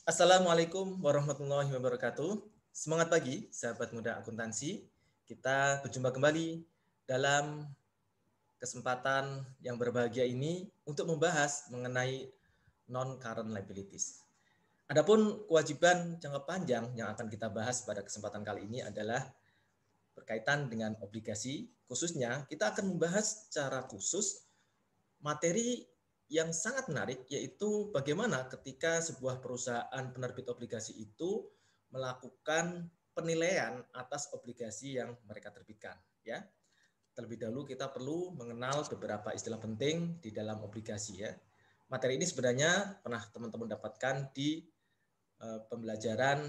Assalamualaikum warahmatullahi wabarakatuh. Semangat pagi, sahabat muda akuntansi. Kita berjumpa kembali dalam kesempatan yang berbahagia ini untuk membahas mengenai non-current liabilities. Adapun kewajiban jangka panjang yang akan kita bahas pada kesempatan kali ini adalah berkaitan dengan obligasi. Khususnya kita akan membahas secara khusus materi yang sangat menarik, yaitu bagaimana ketika sebuah perusahaan penerbit obligasi itu melakukan penilaian atas obligasi yang mereka terbitkan. Ya, terlebih dahulu kita perlu mengenal beberapa istilah penting di dalam obligasi. Ya, materi ini sebenarnya pernah teman-teman dapatkan di pembelajaran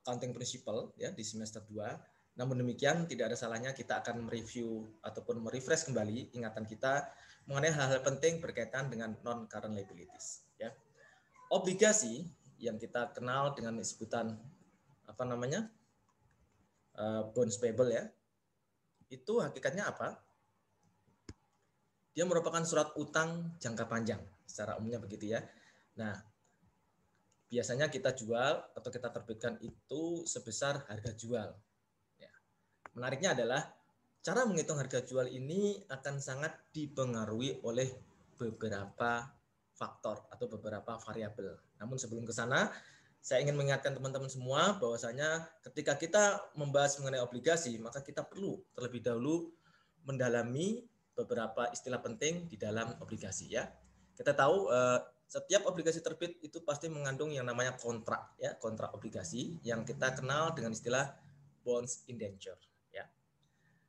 accounting principle ya di semester 2. Namun demikian tidak ada salahnya kita akan mereview ataupun merefresh kembali ingatan kita mengenai hal-hal penting berkaitan dengan non-current liabilities. Ya. Obligasi yang kita kenal dengan sebutan apa namanya bonds payable ya, itu hakikatnya apa? Dia merupakan surat utang jangka panjang, secara umumnya begitu ya. Nah, biasanya kita jual atau kita terbitkan itu sebesar harga jual. Ya. Menariknya adalah cara menghitung harga jual ini akan sangat dipengaruhi oleh beberapa faktor atau beberapa variabel. Namun sebelum ke sana, saya ingin mengingatkan teman-teman semua bahwasanya ketika kita membahas mengenai obligasi, maka kita perlu terlebih dahulu mendalami beberapa istilah penting di dalam obligasi ya. Kita tahu setiap obligasi terbit itu pasti mengandung yang namanya kontrak ya, kontrak obligasi yang kita kenal dengan istilah bonds indenture ya.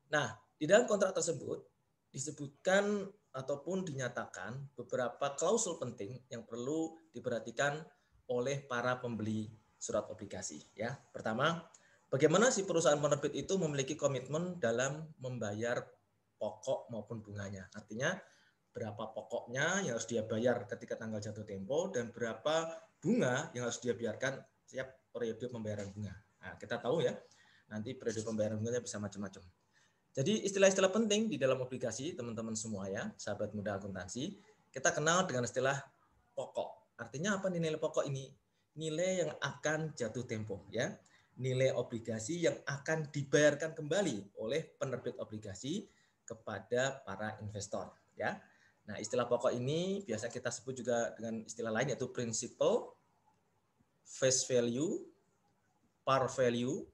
Nah, di dalam kontrak tersebut disebutkan ataupun dinyatakan beberapa klausul penting yang perlu diperhatikan oleh para pembeli surat obligasi ya. Pertama, bagaimana si perusahaan penerbit itu memiliki komitmen dalam membayar pokok maupun bunganya. Artinya berapa pokoknya yang harus dia bayar ketika tanggal jatuh tempo dan berapa bunga yang harus dia biarkan setiap periode pembayaran bunga. Nah, kita tahu ya, nanti periode pembayaran bunganya bisa macam-macam. Jadi istilah-istilah penting di dalam obligasi, teman-teman semua ya, sahabat muda akuntansi, kita kenal dengan istilah pokok. Artinya apa nih nilai pokok ini? Nilai yang akan jatuh tempo ya. Nilai obligasi yang akan dibayarkan kembali oleh penerbit obligasi kepada para investor ya. Nah, istilah pokok ini biasa kita sebut juga dengan istilah lain yaitu principal, face value, par value,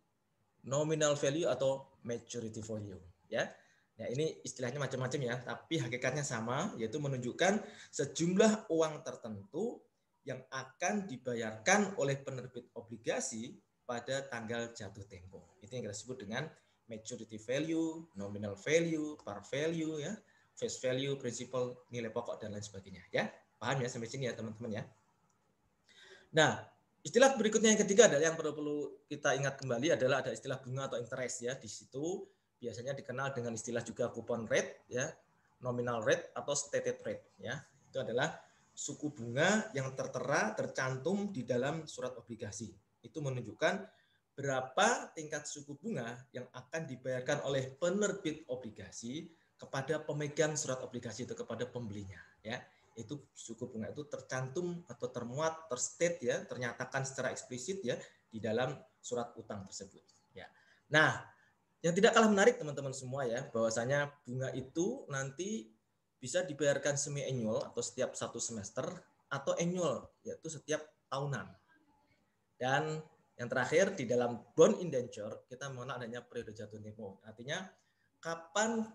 nominal value atau maturity value ya. Nah, ini istilahnya macam-macam ya, tapi hakikatnya sama, yaitu menunjukkan sejumlah uang tertentu yang akan dibayarkan oleh penerbit obligasi pada tanggal jatuh tempo. Itu yang kita sebut dengan maturity value, nominal value, par value ya, face value, principal, nilai pokok dan lain sebagainya ya. Paham ya sampai sini ya teman-teman ya. Nah, istilah berikutnya yang ketiga adalah yang perlu kita ingat kembali adalah ada istilah bunga atau interest ya. Di situ biasanya dikenal dengan istilah juga coupon rate ya, nominal rate atau stated rate ya. Itu adalah suku bunga yang tertera tercantum di dalam surat obligasi. Itu menunjukkan berapa tingkat suku bunga yang akan dibayarkan oleh penerbit obligasi kepada pemegang surat obligasi itu, kepada pembelinya ya. Itu suku bunga itu tercantum atau termuat, terstate ya, ternyatakan secara eksplisit ya di dalam surat utang tersebut ya. Nah, yang tidak kalah menarik teman-teman semua ya, bahwasanya bunga itu nanti bisa dibayarkan semi annual atau setiap satu semester atau annual yaitu setiap tahunan. Dan yang terakhir di dalam bond indenture kita mengenal adanya periode jatuh tempo. Artinya kapan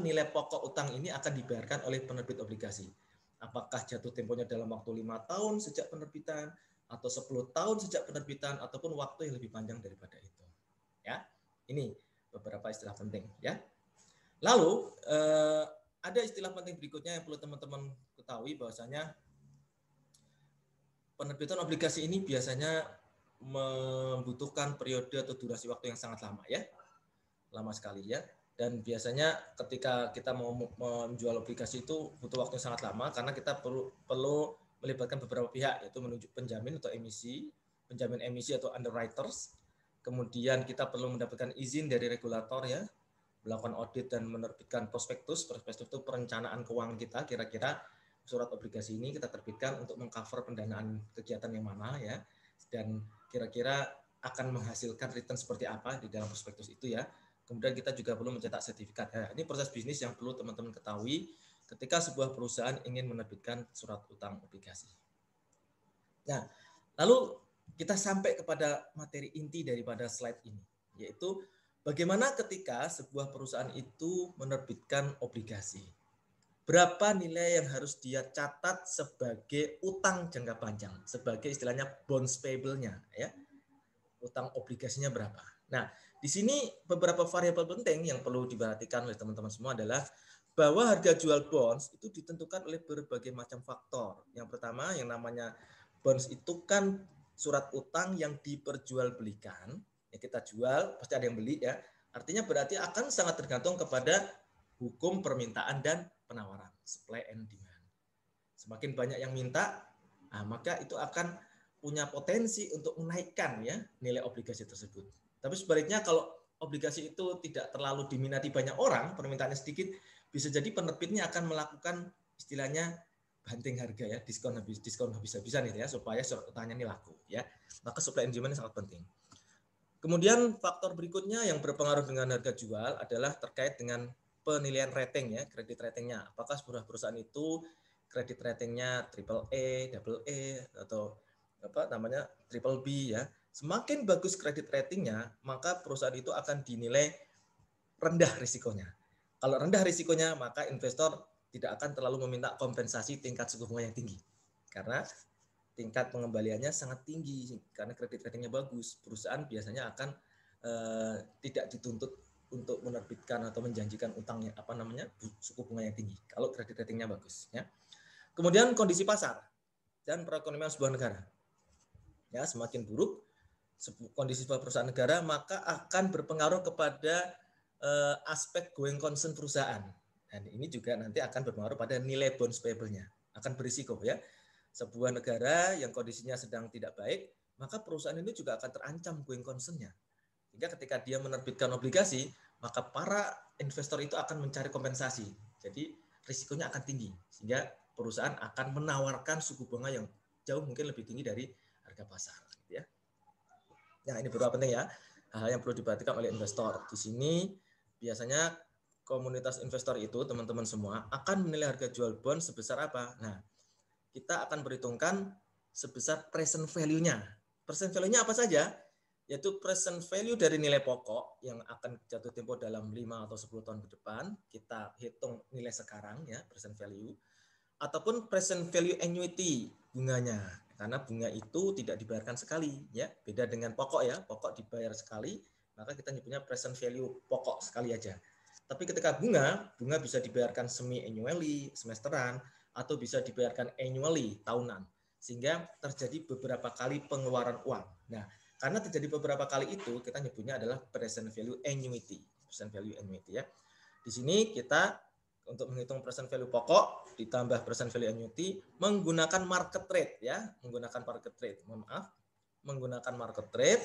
nilai pokok utang ini akan dibayarkan oleh penerbit obligasi. Apakah jatuh temponya dalam waktu 5 tahun sejak penerbitan atau 10 tahun sejak penerbitan ataupun waktu yang lebih panjang daripada itu. Ya. Ini beberapa istilah penting ya. Lalu ada istilah penting berikutnya yang perlu teman-teman ketahui bahwasanya penerbitan obligasi ini biasanya membutuhkan periode atau durasi waktu yang sangat lama ya. Lama sekali ya. Dan biasanya ketika kita mau menjual obligasi itu butuh waktu yang sangat lama karena kita perlu melibatkan beberapa pihak, yaitu menunjuk penjamin atau emisi, penjamin emisi atau underwriters. Kemudian kita perlu mendapatkan izin dari regulator ya, melakukan audit dan menerbitkan prospektus. Prospektus itu perencanaan keuangan kita kira-kira surat obligasi ini kita terbitkan untuk mengcover pendanaan kegiatan yang mana ya, dan kira-kira akan menghasilkan return seperti apa di dalam prospektus itu ya. Kemudian kita juga perlu mencetak sertifikat. Nah, ini proses bisnis yang perlu teman-teman ketahui ketika sebuah perusahaan ingin menerbitkan surat utang obligasi. Nah, lalu kita sampai kepada materi inti daripada slide ini, yaitu bagaimana ketika sebuah perusahaan itu menerbitkan obligasi. Berapa nilai yang harus dia catat sebagai utang jangka panjang, sebagai istilahnya bonds payable-nya ya. Utang obligasinya berapa. Nah, di sini beberapa variabel penting yang perlu diperhatikan oleh teman-teman semua adalah bahwa harga jual bonds itu ditentukan oleh berbagai macam faktor. Yang pertama yang namanya bonds itu kan surat utang yang diperjualbelikan, ya kita jual pasti ada yang beli ya. Artinya berarti akan sangat tergantung kepada hukum permintaan dan penawaran, supply and demand. Semakin banyak yang minta, maka itu akan punya potensi untuk menaikkan ya nilai obligasi tersebut. Tapi sebaliknya kalau obligasi itu tidak terlalu diminati banyak orang, permintaannya sedikit, bisa jadi penerbitnya akan melakukan istilahnya banting harga ya, diskon habis-habisan itu ya, supaya surat utangnya ini laku ya. Maka supply and demand sangat penting. Kemudian faktor berikutnya yang berpengaruh dengan harga jual adalah terkait dengan penilaian rating ya, kredit ratingnya. Apakah sebuah perusahaan itu kredit ratingnya triple A, double A, atau apa namanya triple B ya. Semakin bagus kredit ratingnya, maka perusahaan itu akan dinilai rendah risikonya. Kalau rendah risikonya, maka investor tidak akan terlalu meminta kompensasi tingkat suku bunga yang tinggi. Karena tingkat pengembaliannya sangat tinggi karena kredit ratingnya bagus. Perusahaan biasanya akan tidak dituntut untuk menerbitkan atau menjanjikan utangnya suku bunga yang tinggi kalau kredit ratingnya bagus ya. Kemudian kondisi pasar dan perekonomian sebuah negara. Ya, semakin buruk kondisi sebuah perusahaan negara, maka akan berpengaruh kepada aspek going concern perusahaan. Dan ini juga nanti akan berpengaruh pada nilai bonds payable-nya. Akan berisiko ya. Sebuah negara yang kondisinya sedang tidak baik, maka perusahaan ini juga akan terancam going concern-nya. Sehingga ketika dia menerbitkan obligasi, maka para investor itu akan mencari kompensasi. Jadi risikonya akan tinggi. Sehingga perusahaan akan menawarkan suku bunga yang jauh mungkin lebih tinggi dari harga pasar ya. Nah, ini beberapa penting ya, hal yang perlu diperhatikan oleh investor. Di sini biasanya komunitas investor itu teman-teman semua akan menilai harga jual bond sebesar apa. Nah, kita akan perhitungkan sebesar present value-nya. Present value-nya apa saja? Yaitu present value dari nilai pokok yang akan jatuh tempo dalam 5 atau 10 tahun ke depan. Kita hitung nilai sekarang ya, present value. Ataupun present value annuity bunganya, karena bunga itu tidak dibayarkan sekali ya, beda dengan pokok ya, pokok dibayar sekali, maka kita nyebutnya present value pokok sekali aja. Tapi ketika bunga bisa dibayarkan semi annually, semesteran, atau bisa dibayarkan annually, tahunan, sehingga terjadi beberapa kali pengeluaran uang. Nah, karena terjadi beberapa kali itu, kita nyebutnya adalah present value annuity, ya. Di sini kita untuk menghitung present value pokok ditambah present value annuity menggunakan market rate ya, menggunakan market rate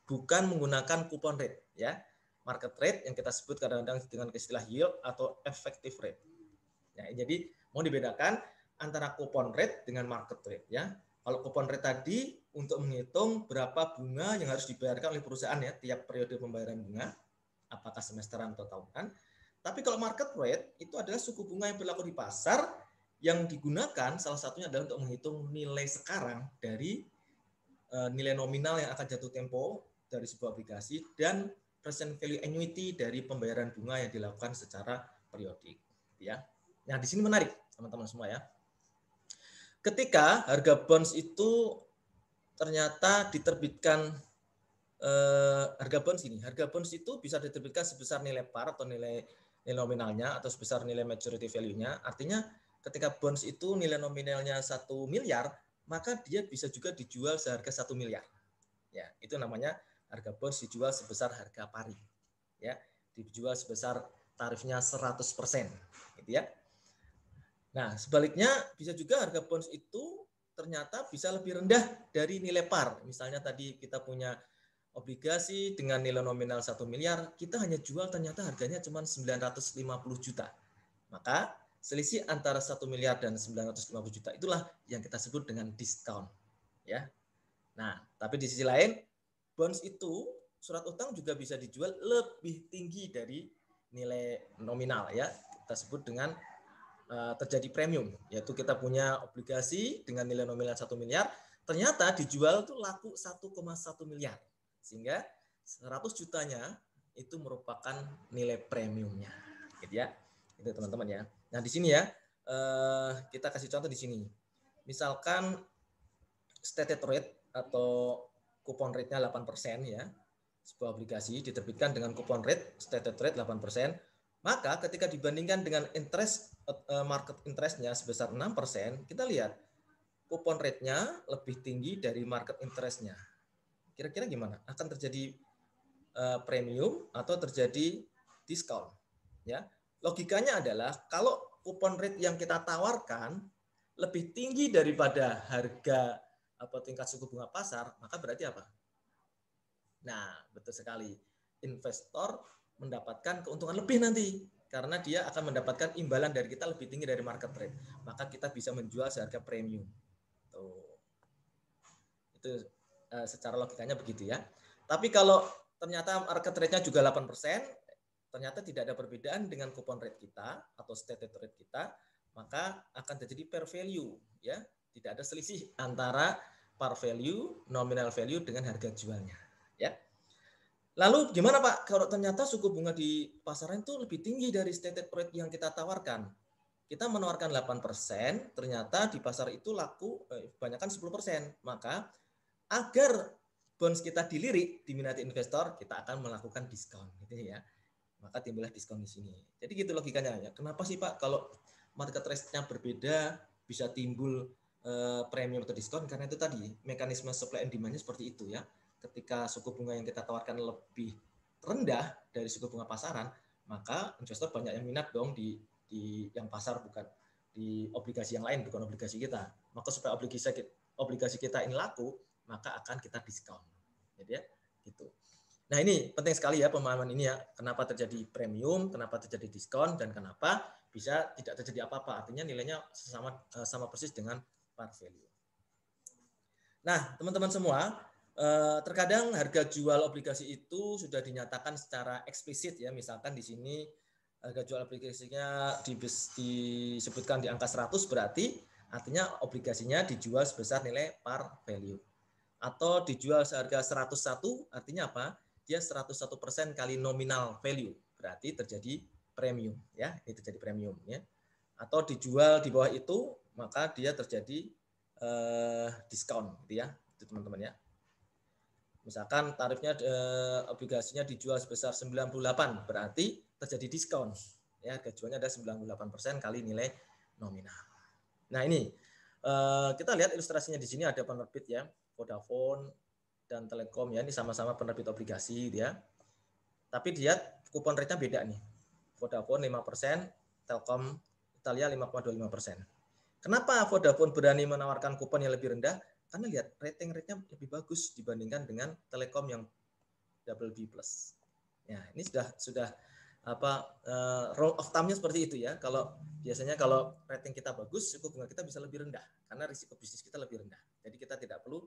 bukan menggunakan coupon rate ya. Market rate yang kita sebut kadang-kadang dengan istilah yield atau effective rate. Ya, jadi mau dibedakan antara coupon rate dengan market rate ya. Kalau coupon rate tadi untuk menghitung berapa bunga yang harus dibayarkan oleh perusahaan ya tiap periode pembayaran bunga, apakah semesteran atau tahunan. Tapi kalau market rate itu adalah suku bunga yang berlaku di pasar yang digunakan salah satunya adalah untuk menghitung nilai sekarang dari nilai nominal yang akan jatuh tempo dari sebuah obligasi dan present value annuity dari pembayaran bunga yang dilakukan secara periodik ya. Nah, di sini menarik teman-teman semua ya. Ketika harga bonds itu ternyata diterbitkan harga bonds itu bisa diterbitkan sebesar nilai par atau nilai nominalnya atau sebesar nilai maturity value-nya. Artinya ketika bonds itu nilai nominalnya 1 miliar, maka dia bisa juga dijual seharga 1 miliar. Ya, itu namanya harga bonds dijual sebesar harga pari. Ya, dijual sebesar tarifnya 100%, gitu ya. Nah, sebaliknya bisa juga harga bonds itu ternyata bisa lebih rendah dari nilai par. Misalnya tadi kita punya obligasi dengan nilai nominal 1 miliar, kita hanya jual ternyata harganya cuma 950 juta. Maka selisih antara 1 miliar dan 950 juta itulah yang kita sebut dengan diskon. Ya. Nah, tapi di sisi lain, bonds itu, surat utang juga bisa dijual lebih tinggi dari nilai nominal ya. Kita sebut dengan terjadi premium, yaitu kita punya obligasi dengan nilai nominal 1 miliar, ternyata dijual tuh laku 1,1 miliar. Sehingga 100 jutanya itu merupakan nilai premiumnya. Gitu ya. Itu teman-teman ya. Nah, di sini ya, kita kasih contoh di sini. Misalkan stated rate atau kupon rate-nya 8% ya. Sebuah obligasi diterbitkan dengan kupon rate stated rate 8%, maka ketika dibandingkan dengan interest market interest-nya sebesar 6%, kita lihat kupon rate-nya lebih tinggi dari market interest-nya. Kira-kira gimana? Akan terjadi premium atau terjadi diskon? Ya. Logikanya adalah kalau kupon rate yang kita tawarkan lebih tinggi daripada harga tingkat suku bunga pasar, maka berarti apa? Nah, betul sekali. Investor mendapatkan keuntungan lebih nanti karena dia akan mendapatkan imbalan dari kita lebih tinggi dari market rate. Maka kita bisa menjual seharga premium. Tuh. Itu secara logikanya begitu ya. Tapi kalau ternyata market rate-nya juga 8%, ternyata tidak ada perbedaan dengan kupon rate kita atau stated rate kita, maka akan terjadi fair value ya. Tidak ada selisih antara par value, nominal value dengan harga jualnya. Ya. Lalu gimana Pak kalau ternyata suku bunga di pasaran itu lebih tinggi dari stated rate yang kita tawarkan? Kita menawarkan 8%, ternyata di pasar itu laku kebanyakan 10%. Maka agar bonds kita dilirik, diminati investor, kita akan melakukan diskon gitu ya. Maka timbullah diskon di sini. Jadi gitu logikanya ya. Kenapa sih Pak kalau market rate-nya berbeda bisa timbul premium atau diskon? Karena itu tadi mekanisme supply and demand-nya seperti itu ya. Ketika suku bunga yang kita tawarkan lebih rendah dari suku bunga pasaran, maka investor banyak yang minat dong di yang pasar, bukan di obligasi yang lain, bukan obligasi kita. Maka supaya obligasi kita ini laku, maka akan kita diskon. Jadi ya, gitu. Nah, ini penting sekali ya pemahaman ini ya. Kenapa terjadi premium, kenapa terjadi diskon, dan kenapa bisa tidak terjadi apa-apa. Artinya nilainya sama persis dengan par value. Nah, teman-teman semua, terkadang harga jual obligasi itu sudah dinyatakan secara eksplisit ya. Misalkan di sini harga jual obligasinya disebutkan di angka 100, berarti artinya obligasinya dijual sebesar nilai par value. Atau dijual seharga 101, artinya apa? Dia 101% kali nominal value, berarti terjadi premium ya. Ini terjadi premium ya. Atau dijual di bawah itu, maka dia terjadi diskon gitu ya. Itu teman-teman ya. Misalkan tarifnya obligasinya dijual sebesar 98, berarti terjadi diskon. Ya, harga jualnya ada 98% kali nilai nominal. Nah, ini kita lihat ilustrasinya di sini ada penerbit ya, Vodafone dan Telekom ya, ini sama-sama penerbit obligasi ya. Tapi lihat kupon rate-nya beda nih. Vodafone 5%, Telkom Italia 5,25%. Kenapa Vodafone berani menawarkan kupon yang lebih rendah? Karena lihat rating rate-nya lebih bagus dibandingkan dengan Telekom yang BB+. Ya, ini sudah rule of thumb-nya seperti itu ya. Kalau biasanya kalau rating kita bagus, suku bunga kita bisa lebih rendah karena risiko bisnis kita lebih rendah. Jadi kita tidak perlu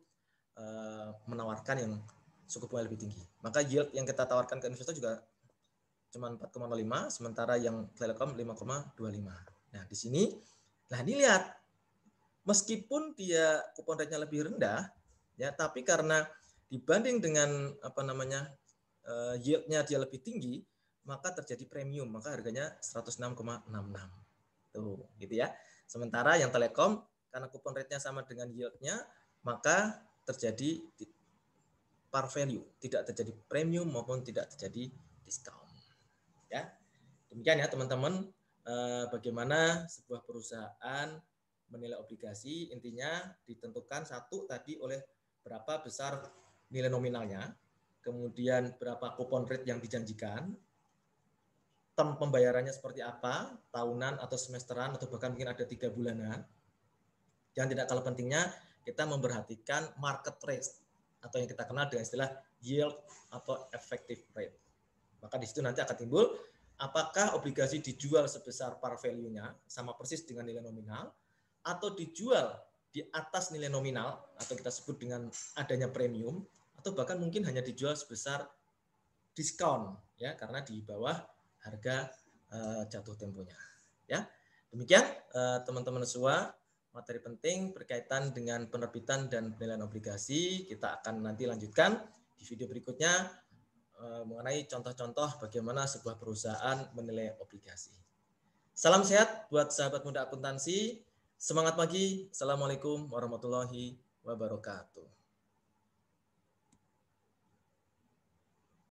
menawarkan yang suku bunga lebih tinggi. Maka yield yang kita tawarkan ke investor juga cuma 4,05, sementara yang Telekom 5,25. Nah, di sini, nah ini lihat, meskipun dia kupon rate-nya lebih rendah, ya, tapi karena dibanding dengan yield-nya dia lebih tinggi, maka terjadi premium, maka harganya 106,66. Tuh, gitu ya. Sementara yang Telekom karena kupon rate-nya sama dengan yield-nya, maka terjadi par value, tidak terjadi premium maupun tidak terjadi diskon. Ya. Demikian ya teman-teman, bagaimana sebuah perusahaan menilai obligasi, intinya ditentukan satu tadi oleh berapa besar nilai nominalnya, kemudian berapa kupon rate yang dijanjikan, term pembayarannya seperti apa, tahunan atau semesteran atau bahkan mungkin ada 3 bulanan. Yang tidak kalah pentingnya kita memperhatikan market rate atau yang kita kenal dengan istilah yield atau effective rate. Maka di situ nanti akan timbul apakah obligasi dijual sebesar par value-nya, sama persis dengan nilai nominal, atau dijual di atas nilai nominal, atau kita sebut dengan adanya premium, atau bahkan mungkin hanya dijual sebesar diskon, ya, karena di bawah harga jatuh temponya. Ya, demikian teman-teman semua, materi penting berkaitan dengan penerbitan dan penilaian obligasi. Kita akan nanti lanjutkan di video berikutnya mengenai contoh-contoh bagaimana sebuah perusahaan menilai obligasi. Salam sehat buat sahabat muda akuntansi. Semangat pagi. Assalamualaikum warahmatullahi wabarakatuh.